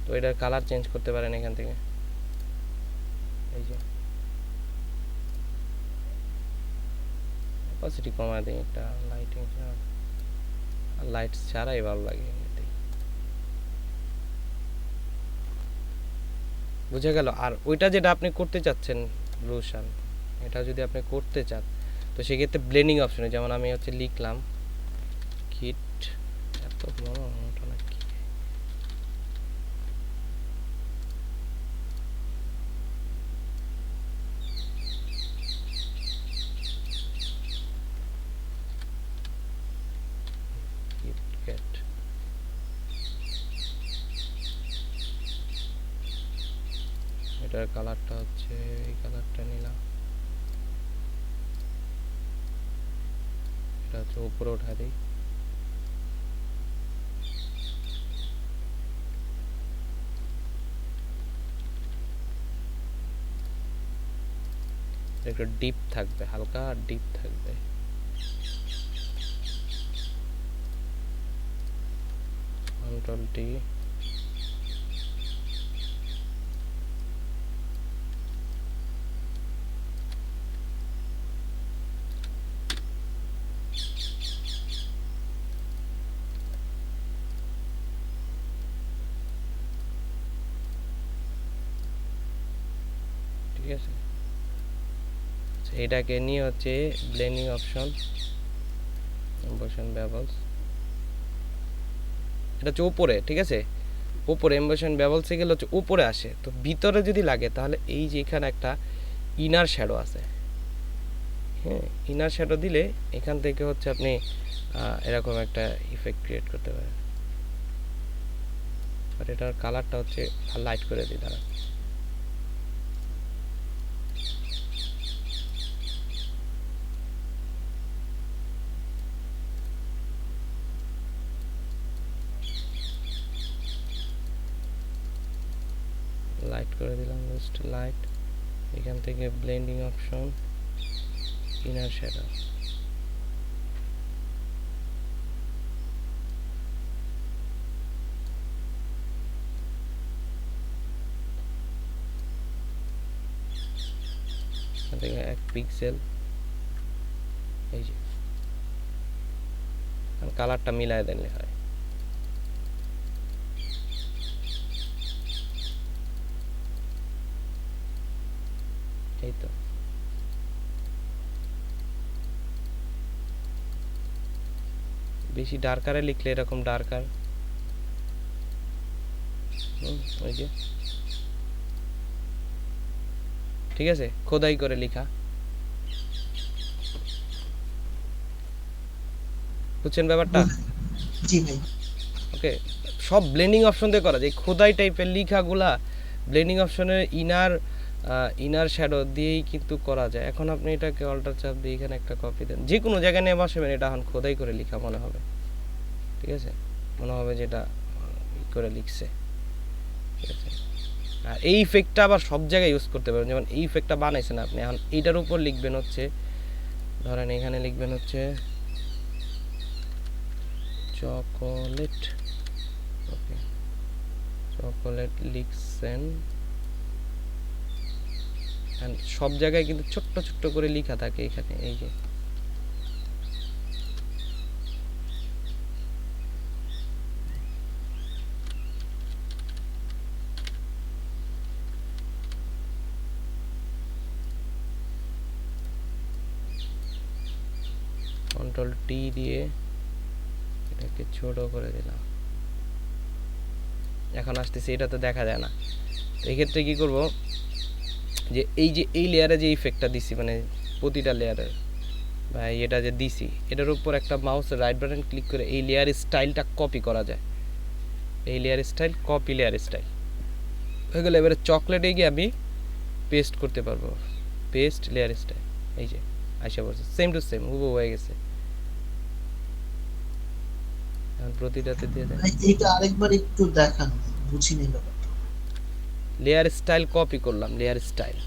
তো এটার কালার চেঞ্জ করতে পারেন এখান থেকে। এই যে অপাসিটি কমায় দিই একটা, লাইটিং আর লাইটস ছাড়াই ভালো লাগে এমনিতেই। বুঝে গেল? আর ওইটা যেটা আপনি করতে চাচ্ছেন রোশন, এটা যদি আপনি করতে চান তো সেক্ষেত্রে ব্লেন্ডিং অপশনে, যেমন আমি হচ্ছে লিখলাম কিট, এত বড় মোটা নাকি, কিটক্যাট, এটার কালারটা হচ্ছে এই কালারটা নিলাম, এটা হচ্ছে উপরে উঠা দিই। একটু ডিপ থাকবে, হালকা ডিপ থাকবে। কন্ট্রোল টি, ঠিক আছে। এটাকে নিয়ে হচ্ছে ব্লেন্ডিং অপশন, এমবেশন বেভেলস, এটা হচ্ছে উপরে, ঠিক আছে, উপরে এমবেশন বেভেলসে গেলে হচ্ছে উপরে আসে। তো ভিতরে যদি লাগে তাহলে এই যে এখানে একটা ইনার শ্যাডো আছে, হ্যাঁ, ইনার শ্যাডো দিলে এখান থেকে হচ্ছে আপনি এরকম একটা ইফেক্ট ক্রিয়েট করতে পারেন। আর এটার কালারটা হচ্ছে লাইট করে দিই, দাঁড়া, লাইট করে দিলাম, জাস্ট লাইট, এখান থেকে ব্লেন্ডিং অপশন, ইনার শ্যাডো, এখান থেকে 1 পিক্সেল, এই যে কালারটা মিলায় দিলে হয়। এই তো বেশি ডার্কারে লিখলে এরকম ডার্কার, ওই যে ঠিক আছে, খোদাই করে লেখা, বুঝছেন ব্যাপারটা? জি ভাই। ওকে, সব ব্লেন্ডিং অপশন দিয়ে করা যায়। খোদাই টাইপের লেখাগুলা ব্লেন্ডিং অপশনের ইনার শ্যাডো দিয়েই কিন্তু করা যায়। এখন আপনি এটাকে অল্টার চাপ দিয়ে এখানে একটা কপি দেন, যে কোনো জায়গায় নিয়ে বসাবেন, এটা এখন খোদাই করে লেখা মনে হবে, ঠিক আছে, মনে হবে যেটা করে লিখছে, ঠিক আছে। আর এই ইফেক্টটা আবার সব জায়গায় ইউজ করতে পারবেন, যেমন এই ইফেক্টটা বানাইছেন আপনি, এখন এইটার উপর লিখবেন হচ্ছে, ধরেন এখানে লিখবেন হচ্ছে চকোলেট, ওকে, চকোলেট লিখছেন, and সব জায়গায় কিন্তু ছোট্ট ছোট্ট করে লেখা থাকে এখানে, এই যে কন্ট্রোল টি দিয়ে এটাকে ছোট করে দিলাম। এখন আসতেছে, এটা তো দেখা যায় না। তো এক্ষেত্রে কি করব, যে এই লেয়ারে যে ইফেক্টটা দিছি, মানে প্রতিটা লেয়ারে বা এটা যে দিছি, এটার উপর একটা মাউসের রাইট বাটন ক্লিক করে এই লেয়ার স্টাইলটা কপি করা যায়। এই layer style, copy layer style হয়ে গেলে এবারে চকলেটে গিয়ে আমি পেস্ট করতে পারবো। পেস্ট লেয়ার স্টাইল, এই যে আইসা পড়ছে, সেম টু সেম হুবহু হয়ে গেছে। এখন প্রতিটাতে দিয়ে দেন ভাই এইটা আরেকবার একটু দেখান, বুঝিনি ব্যাপারটা। লেয়ার স্টাইল কপি করলাম, লেয়ার স্টাইল।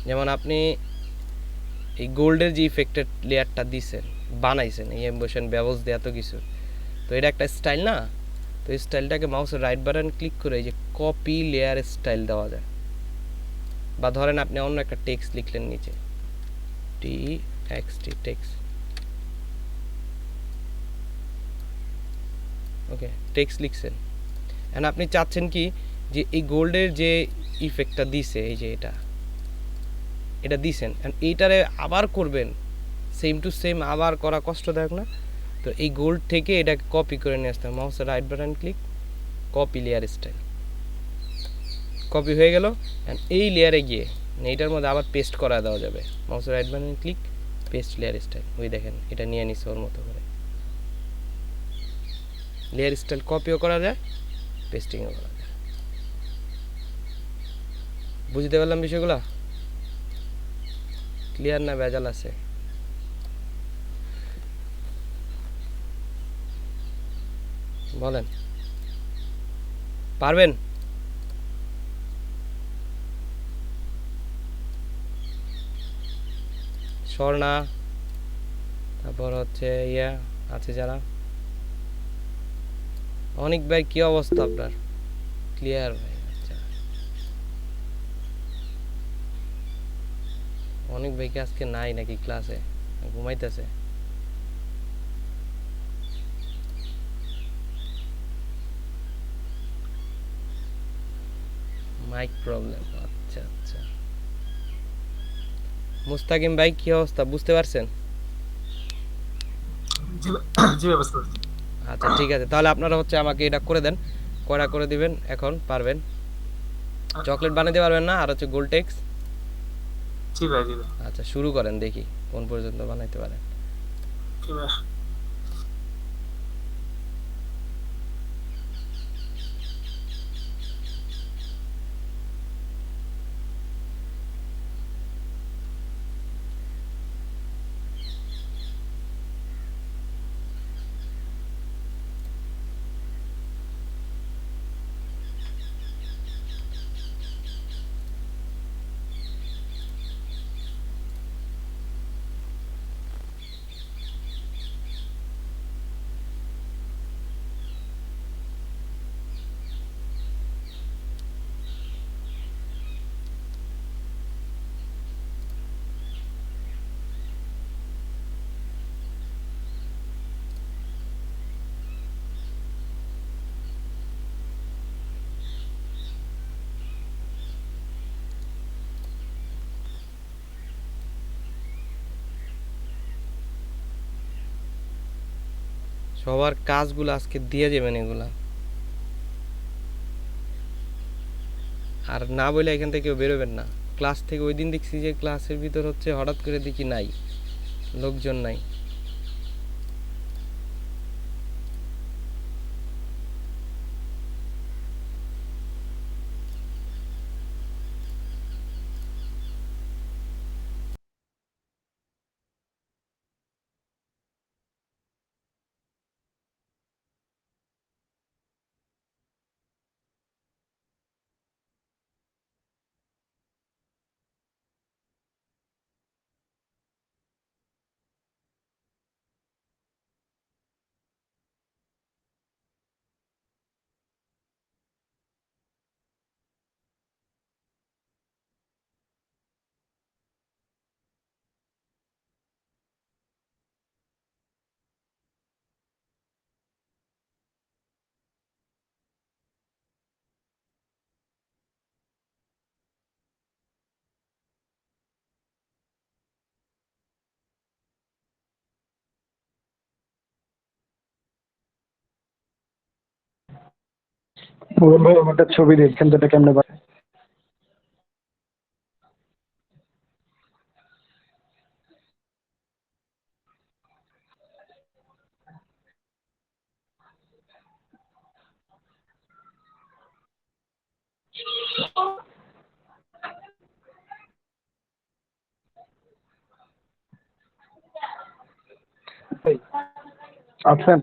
যেমন আপনি এই গোল্ডের যে ইফেক্টেড লেয়ারটা দিছেন, বানাইছেন এই এমবোশন ব্যবস্থা দিয়ে এত কিছু, তো এটা একটা স্টাইল না? তো এই স্টাইলটাকে মাউসের রাইট বাটন ক্লিক করে এই যে কপি লেয়ার স্টাইল দেওয়া যায়। বা ধরেন আপনি অন্য একটা টেক্সট লিখলেন নিচে, টি এক্স টি টেক্সট, ওকে টেক্সট লিখছেন, এখন আপনি চাচ্ছেন কি যে এই গোল্ডের যে ইফেক্টটা দিছে, এই যে এটা দিছেন, এইটারে আবার করবেন সেম টু সেম, আবার করা কষ্টদায়ক না? তো এই গোল্ড থেকে এটাকে কপি করে নিয়ে আসতে হবে, মাউসের right button click, copy layer style, copy হয়ে গেল। এই লেয়ারে গিয়ে এইটার মধ্যে আবার পেস্ট করা দেওয়া যাবে, মাউসের right button click, paste layer style, ওই দেখেন এটা নিয়ে নিচ্ছে ওর মতো করে। লেয়ার স্টাইল কপিও করা যায়, পেস্টিংও করা যায়। বুঝতে পারলাম বিষয়গুলো? ক্লিয়ার না ভেজাল আছে? বলেন, পারবেন? স্বর্ণা, তারপর হচ্ছে ইয়া আছে যারা, অনেক ভাই কি অবস্থা আপনার? ক্লিয়ার ভাই, আচ্ছা। অনেক ভাই কি আজকে নাই নাকি ক্লাসে, ঘুমাইতেছে? মাইক প্রবলেম, আচ্ছা আচ্ছা। মুস্তাকিম ভাই কি অবস্থা, বুঝতে পারছেন? জি জি ব্যবস্থা করছি। আচ্ছা ঠিক আছে, তাহলে আপনারা হচ্ছে আমাকে এটা করে দেন, কয়টা করে দিবেন এখন পারবেন? চকলেট বানাতে পারবেন না? আর হচ্ছে গোলটেক্স। জি ভাই, জি ভাই, আচ্ছা শুরু করেন, দেখি কোন পর্যন্ত বানাইতে পারেন। জি ভাই। সবার কাজগুলো আজকে দিয়ে যাবেন এগুলা, আর না বলে এখান থেকে কেউ বেরোবেন না। ক্লাস থেকে ওই দিন দেখছি যে ক্লাসের ভিতর হচ্ছে হঠাৎ করে দেখি নাই, লোকজন নাই। বলুন ভাই আমার একটা ছবি দেখছেন তো এটা কেমনে পাঠায়? ভাই, আছেন?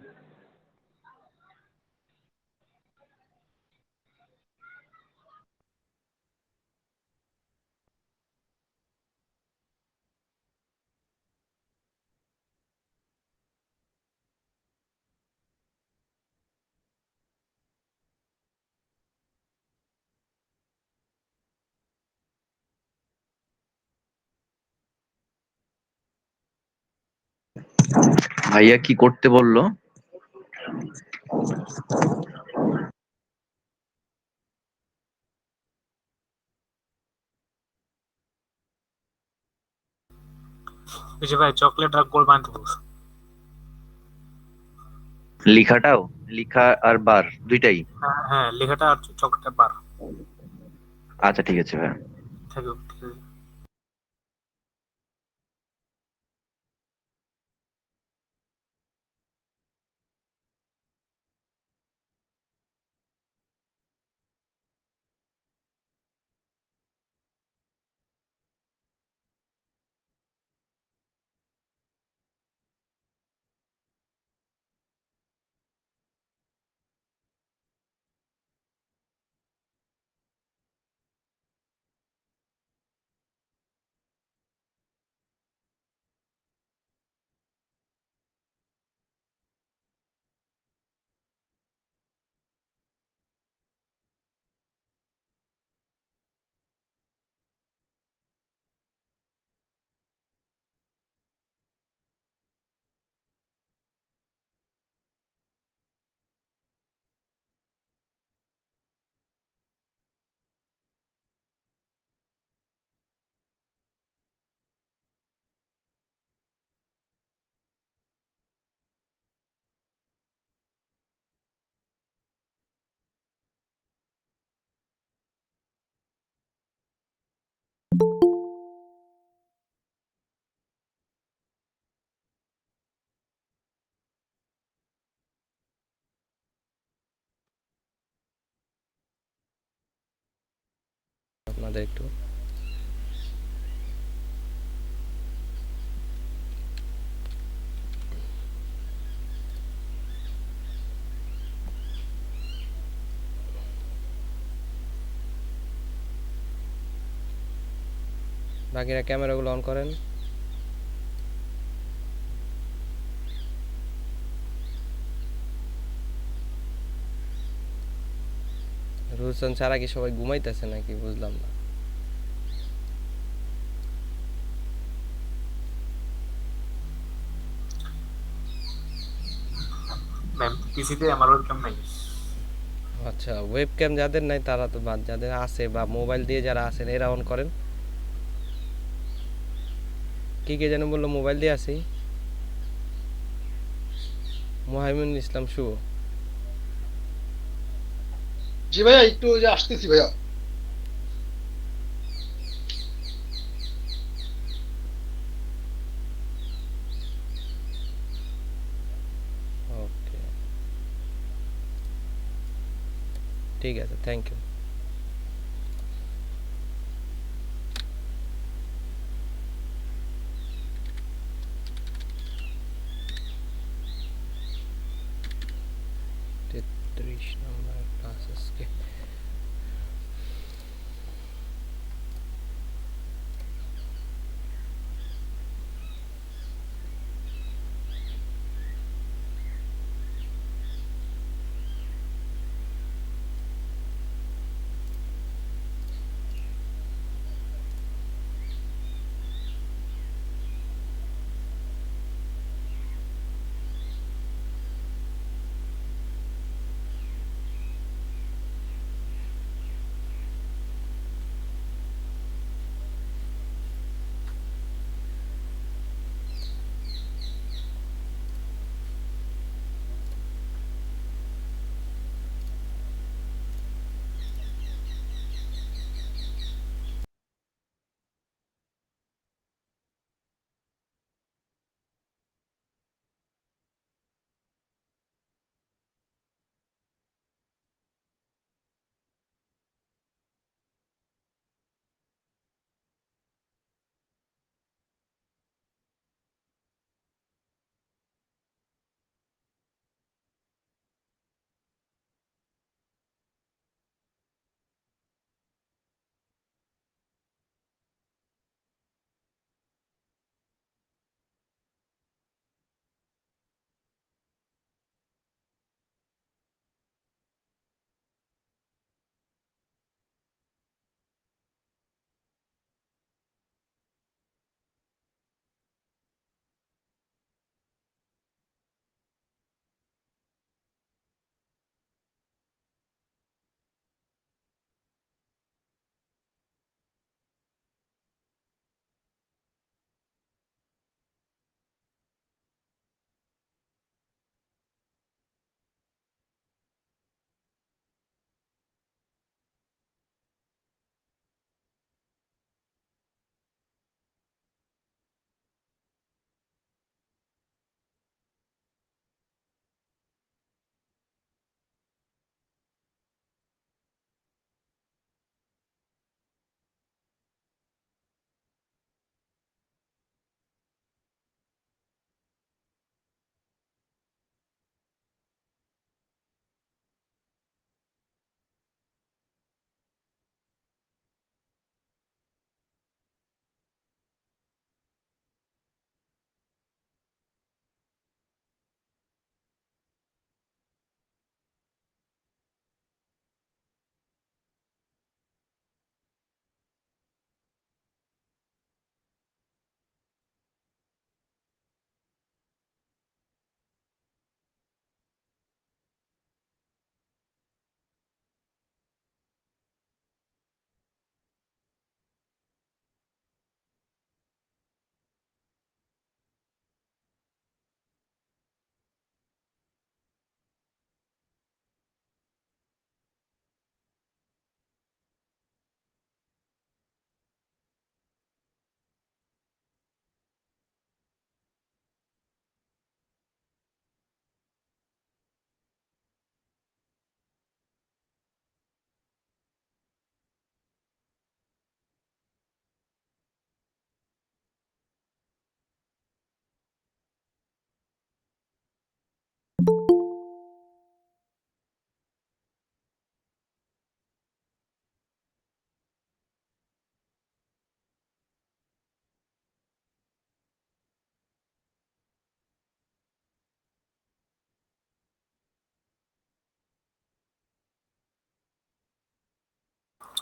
ভাইয়া কি করতে বললো? এই যে ভাই চকলেট আর গোল বানাতে বলছে। লিখাটাও, লিখা আর বার দুইটাই? হ্যাঁ হ্যাঁ, লেখাটা আর চকলেটটা বার। আচ্ছা ঠিক আছে ভাইয়া। থাকবে, ঠিক আছে। আপনাদের একটু বাকিরা ক্যামেরাগুলো অন করেন। রুলসন ছাড়া কি সবাই ঘুমাইতেছে নাকি বুঝলাম না। ম্যাম পিসিতে আমার ওয়েবক্যাম নাই। আচ্ছা, ওয়েবক্যাম যাদের নাই তারা তো বাদ, যাদের আছে বা মোবাইল দিয়ে যারা আছেন এরা অন করেন। কি কে যেন বললো মোবাইল দিয়ে আছি? মোহাইমিনুল ইসলাম শুভ। জি ভাইয়া একটু ওই যে আসতেছি ভাইয়া। ওকে, ঠিক আছে, থ্যাংক ইউ। তেত্রিশ নম্বর ক্লাস আজকে।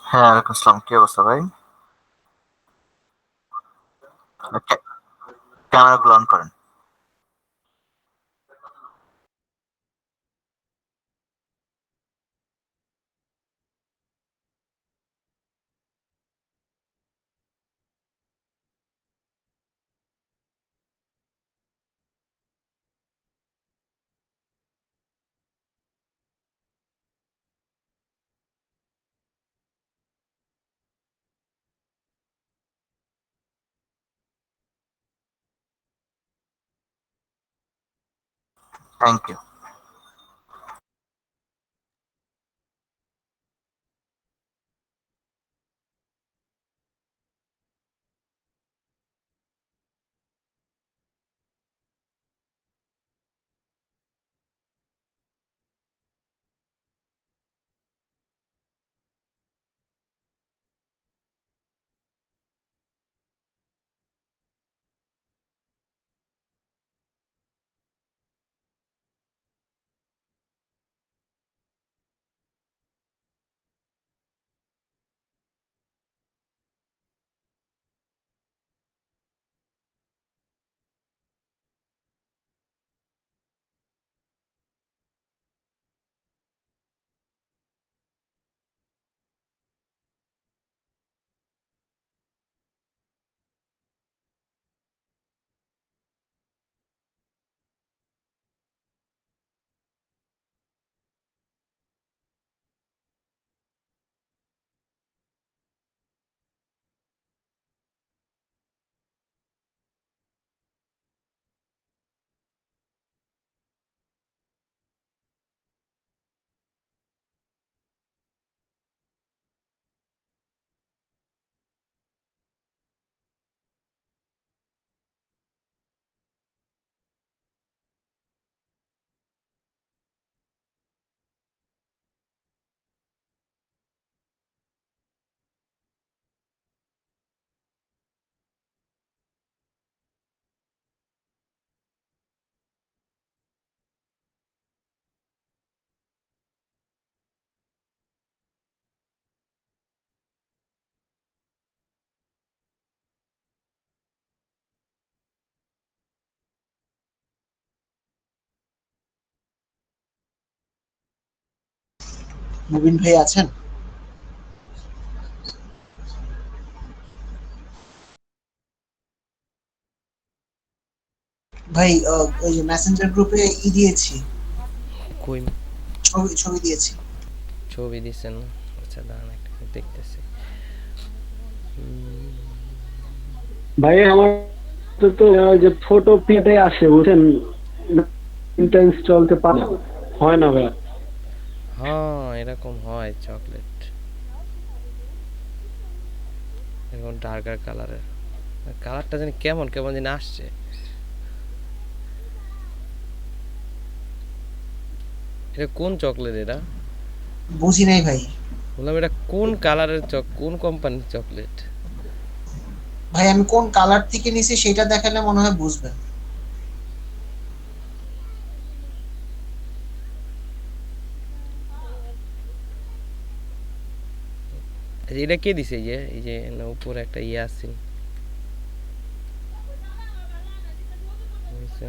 হ্যাঁ, ওয়ালাইকুম আসসালাম। কি অবস্থা ভাই? ক্যামেরা গুলো অন করেন। Thank you. মুবিন ভাই আছেন? ভাই ওই যে মেসেঞ্জার গ্রুপে দিয়েছি, কই ছবি ছবি দিয়েছি। ছবি দিচ্ছেন না? আচ্ছা দাঁড়ান একটা মিনিট দেখতেছি। ভাই আমার তো যে ফটো পেটে আসে বুঝছেন, ইন্টেন্স চলতে পারে হয় না ভাই। হ্যাঁ এরকম হয় চকলেট, এরকম ডার্কার কালারের। কালারটা জানি কেমন কেমন জানি আসছে। এটা কোন চকলেট এটা? বুঝি নাই ভাই। বললাম এটা কোন কালারের কোন কোম্পানির চকলেট? ভাই আমি কোন কালার থেকে নিছি সেটা দেখালে মনে হয় বুঝবেন। আচ্ছা, এটা কে দিছে? এই যে না উপরে একটা ইয়ে আছে। বুঝছো?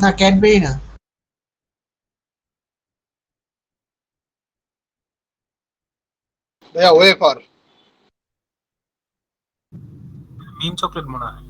না ক্যাডবেরি না। ভাইয়া ওয়েফার। মিন চকলেট মনে হয়।